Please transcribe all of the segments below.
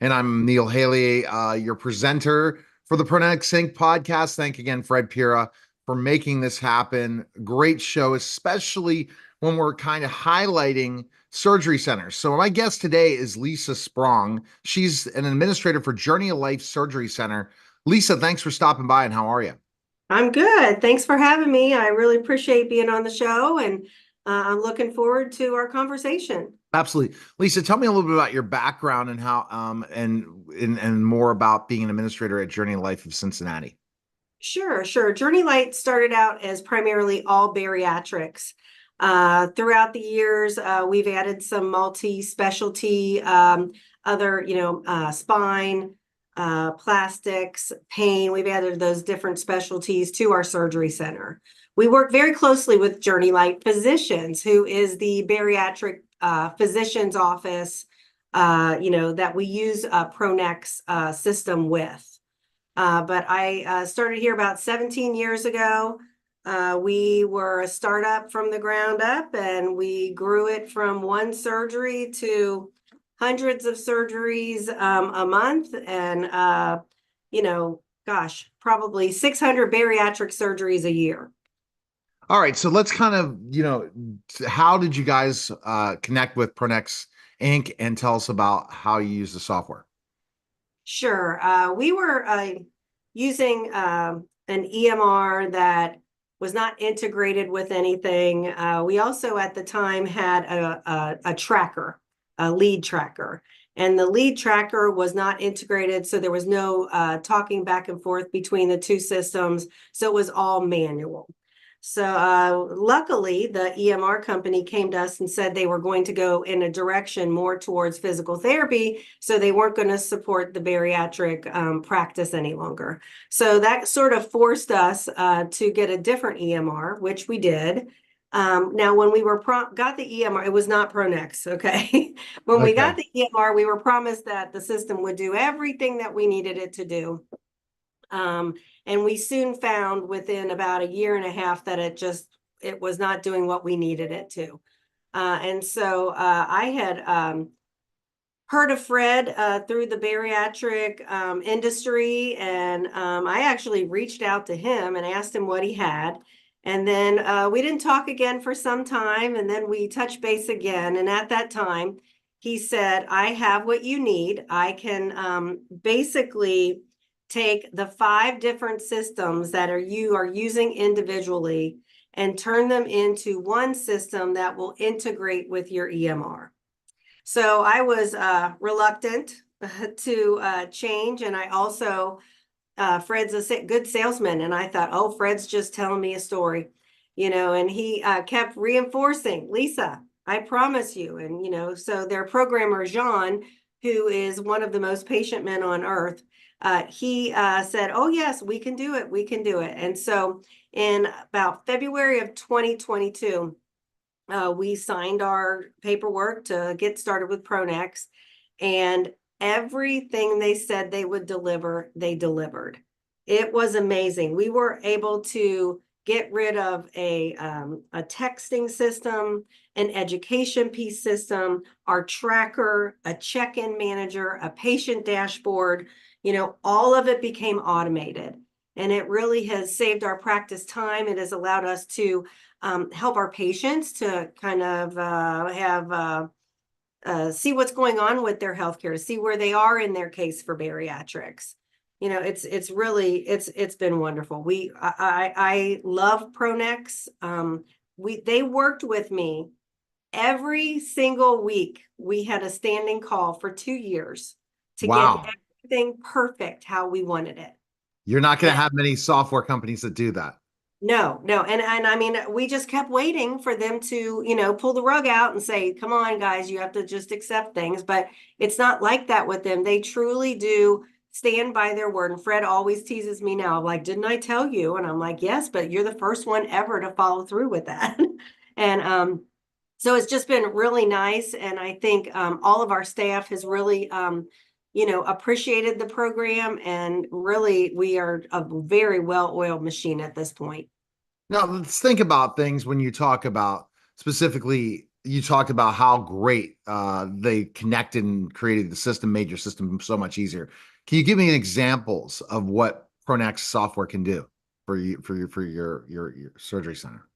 And I'm Neil Haley, your presenter for the Pronetics Inc. podcast. Thank again, Fred Pira, for making this happen. Great show, especially when we're kind of highlighting surgery centers. So my guest today is Lisa Sprong. She's an administrator for Journey of Life Surgery Center. Lisa, thanks for stopping by, and how are you? I'm good. Thanks for having me. I really appreciate being on the show, and I'm looking forward to our conversation. Absolutely. Lisa, tell me a little bit about your background and how and more about being an administrator at Journey of Life of Cincinnati. Sure. Journey Light started out as primarily all bariatrics. Throughout the years, we've added some multi-specialty, other, spine, plastics, pain. We've added those different specialties to our surgery center. We work very closely with Journey Light Physicians, who is the bariatric physician's office, that we use a Pronex system with. But I started here about 17 years ago. We were a startup from the ground up, and we grew it from one surgery to hundreds of surgeries a month. And, probably 600 bariatric surgeries a year. All right, so let's kind of, how did you guys connect with Pronex Inc. and tell us about how you use the software? Sure. We were using an EMR that was not integrated with anything. We also at the time had a tracker, a lead tracker, and the lead tracker was not integrated, so there was no talking back and forth between the two systems, so it was all manual. So luckily, the EMR company came to us and said they were going to go in a direction more towards physical therapy, so they weren't going to support the bariatric practice any longer. So that sort of forced us to get a different EMR, which we did. Now, when we got the EMR, it was not Pronex, okay? When we got Okay. the EMR, we were promised that the system would do everything that we needed it to do. And we soon found within about a year and a half that it was not doing what we needed it to. And so I had heard of Fred through the bariatric industry, and I actually reached out to him and asked him what he had. And then we didn't talk again for some time, and then we touched base again. And at that time, he said, I have what you need. I can basically take the 5 different systems that you are using individually and turn them into one system that will integrate with your EMR. So I was reluctant to change, and I also Fred's a good salesman, and I thought, oh, Fred's just telling me a story, and he kept reinforcing, Lisa, I promise you. And so their programmer Jean, who is one of the most patient men on earth, he said, oh yes, we can do it. And so in about February of 2022, we signed our paperwork to get started with Pronex, and everything they said they would deliver, they delivered. It was amazing. We were able to get rid of a texting system, an education piece system, our tracker, a check-in manager, a patient dashboard. All of it became automated, and it really has saved our practice time. It has allowed us to help our patients to kind of see what's going on with their healthcare, to see where they are in their case for bariatrics. It's been wonderful. I love Pronex. They worked with me every single week. We had a standing call for 2 years to get Wow. everything perfect how we wanted it. You're not going to have many software companies that do that. No. And I mean, we just kept waiting for them to, pull the rug out and say, come on, guys, you have to just accept things. But it's not like that with them. They truly do stand by their word. And Fred always teases me now, like, didn't I tell you? And I'm like, yes, but you're the first one ever to follow through with that. And so it's just been really nice. And I think all of our staff has really appreciated the program. And really, we are a very well-oiled machine at this point. Now, let's think about things when you talk about specifically you talked about how great they connected and created the system, made your system so much easier. Can you give me examples of what Pronex software can do for you for your surgery center?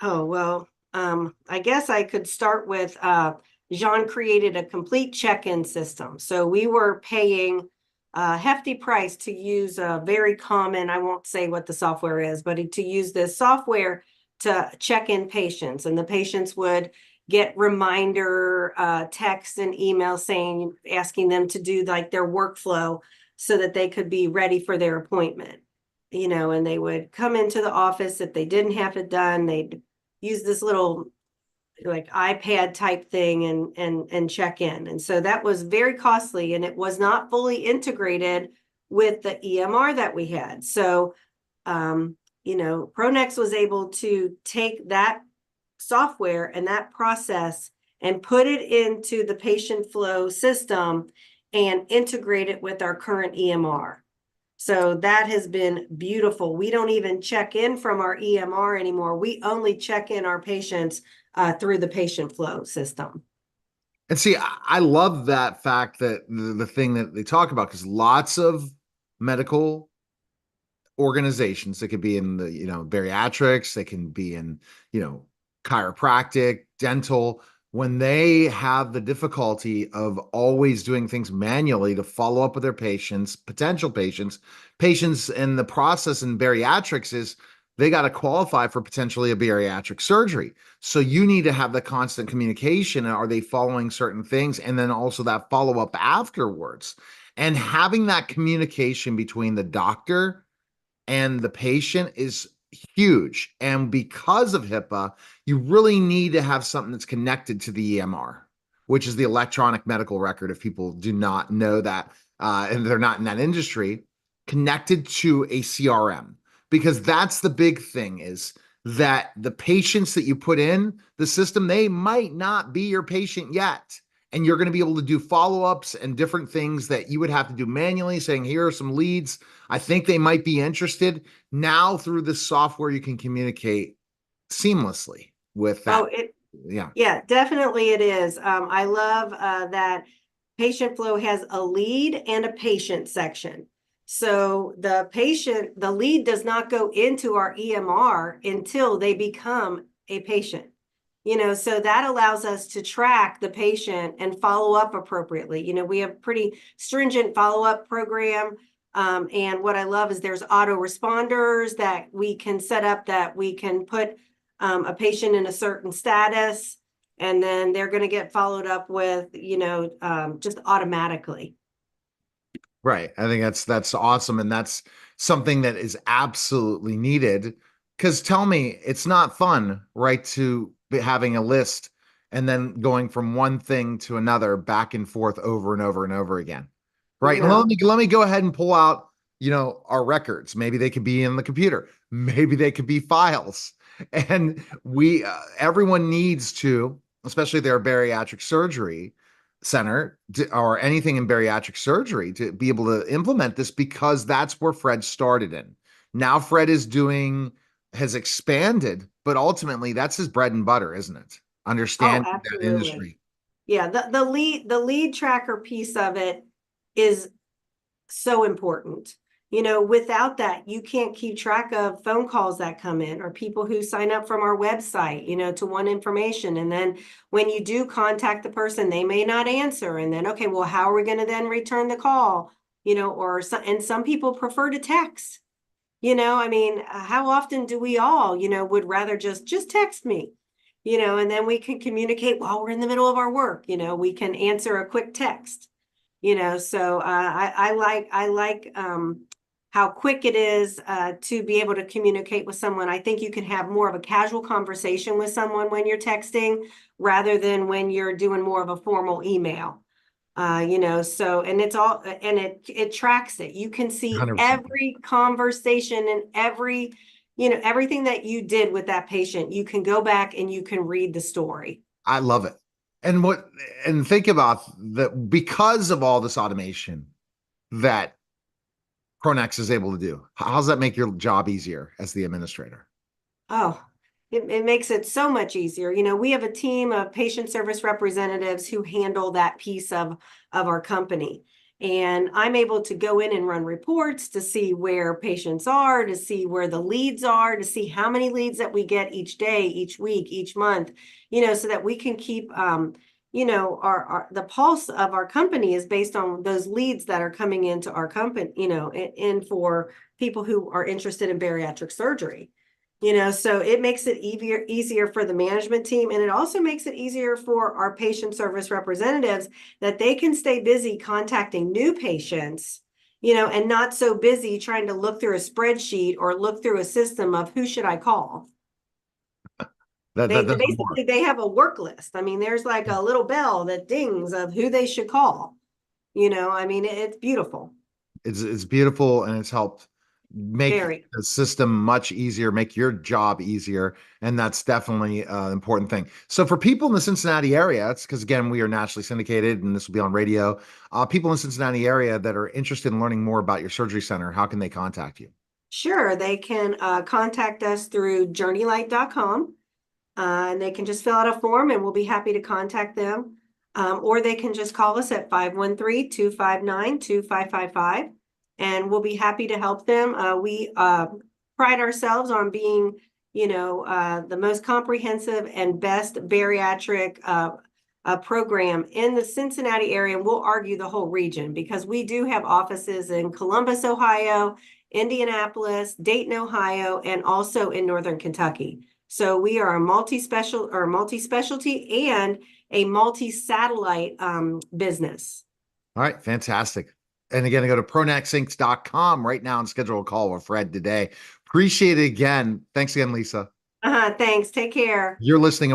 Oh, well, I guess I could start with Jean created a complete check-in system. So we were paying a hefty price to use a very common, I won't say what the software is, but to use this software to check in patients. And the patients would get reminder texts and emails saying, asking them to do like their workflow so that they could be ready for their appointment. And they would come into the office. If they didn't have it done, they'd use this little like iPad type thing and check in. And so that was very costly, and it was not fully integrated with the EMR that we had. So Pronex was able to take that software and that process and put it into the patient flow system and integrate it with our current EMR. So that has been beautiful. We don't even check in from our EMR anymore. We only check in our patients through the patient flow system. And see, I love that fact that the thing that they talk about, because lots of medical organizations that could be in the, bariatrics, they can be in, chiropractic, dental, when they have the difficulty of always doing things manually to follow up with their patients, potential patients in the process in bariatrics is they got to qualify for potentially a bariatric surgery. So you need to have the constant communication. Are they following certain things? And then also that follow up afterwards. And having that communication between the doctor and the patient is huge. And because of HIPAA, you really need to have something that's connected to the EMR, which is the electronic medical record. If people do not know that, and they're not in that industry, connected to a CRM, because that's the big thing is that the patients that you put in the system, they might not be your patient yet. And you're going to be able to do follow-ups and different things that you would have to do manually, saying, here are some leads. I think they might be interested. Now, through this software, you can communicate seamlessly with that. Yeah, definitely it is. I love that Patient Flow has a lead and a patient section. So the lead does not go into our EMR until they become a patient. So that allows us to track the patient and follow up appropriately. We have pretty stringent follow-up program. And what I love is there's autoresponders that we can set up, that we can put a patient in a certain status, and then they're going to get followed up with, just automatically. Right. I think that's awesome. And that's something that is absolutely needed. Because tell me, it's not fun, right, to be having a list and then going from one thing to another back and forth over and over and over again. Right. And No. let me go ahead and pull out, our records. Maybe they could be in the computer. Maybe they could be files. And everyone needs to, especially their bariatric surgery center or anything in bariatric surgery, to be able to implement this, because that's where Fred started in. Now Fred has expanded, but ultimately that's his bread and butter, isn't it? Oh, Understanding that absolutely. industry. Yeah, the lead tracker piece of it is so important. Without that, you can't keep track of phone calls that come in or people who sign up from our website, to want information. And then when you do contact the person, they may not answer. And then, okay, well, how are we going to then return the call? And some people prefer to text. How often do we all, would rather just text me, and then we can communicate while we're in the middle of our work. We can answer a quick text. So I like how quick it is to be able to communicate with someone. I think you can have more of a casual conversation with someone when you're texting rather than when you're doing more of a formal email. So, and it's all, and it tracks it. You can see 100%. every conversation and everything that you did with that patient. You can go back and you can read the story. I love it. And think about that, because of all this automation that Pronex is able to do. How does that make your job easier as the administrator? Oh, it makes it so much easier. You know, we have a team of patient service representatives who handle that piece of our company. And I'm able to go in and run reports to see where patients are, to see where the leads are, to see how many leads that we get each day, each week, each month, you know, so that we can keep, you know, the pulse of our company is based on those leads that are coming into our company, you know, in for people who are interested in bariatric surgery. You know, so it makes it easier for the management team, and it also makes it easier for our patient service representatives that they can stay busy contacting new patients, you know, and not so busy trying to look through a spreadsheet or look through a system of who should I call. That doesn't work. Basically they have a work list. I mean, there's like a little bell that dings of who they should call. You know, I mean, it's beautiful. It's beautiful, and it's helped make Very. the system much easier, make your job easier, and that's definitely an important thing. So for people in the Cincinnati area, it's because again we are nationally syndicated, and this will be on radio. People in the Cincinnati area that are interested in learning more about your surgery center, how can they contact you? Sure, they can contact us through journeylight.com. And they can just fill out a form and we'll be happy to contact them. Or they can just call us at 513-259-2555 and we'll be happy to help them. We pride ourselves on being, you know, the most comprehensive and best bariatric program in the Cincinnati area. And we'll argue the whole region because we do have offices in Columbus, Ohio, Indianapolis, Dayton, Ohio, and also in Northern Kentucky. So we are a multi-specialty and a multi-satellite business. All right, fantastic. And again, go to pronexinc.com right now and schedule a call with Fred today. Appreciate it again. Thanks again, Lisa. Thanks. Take care. You're listening.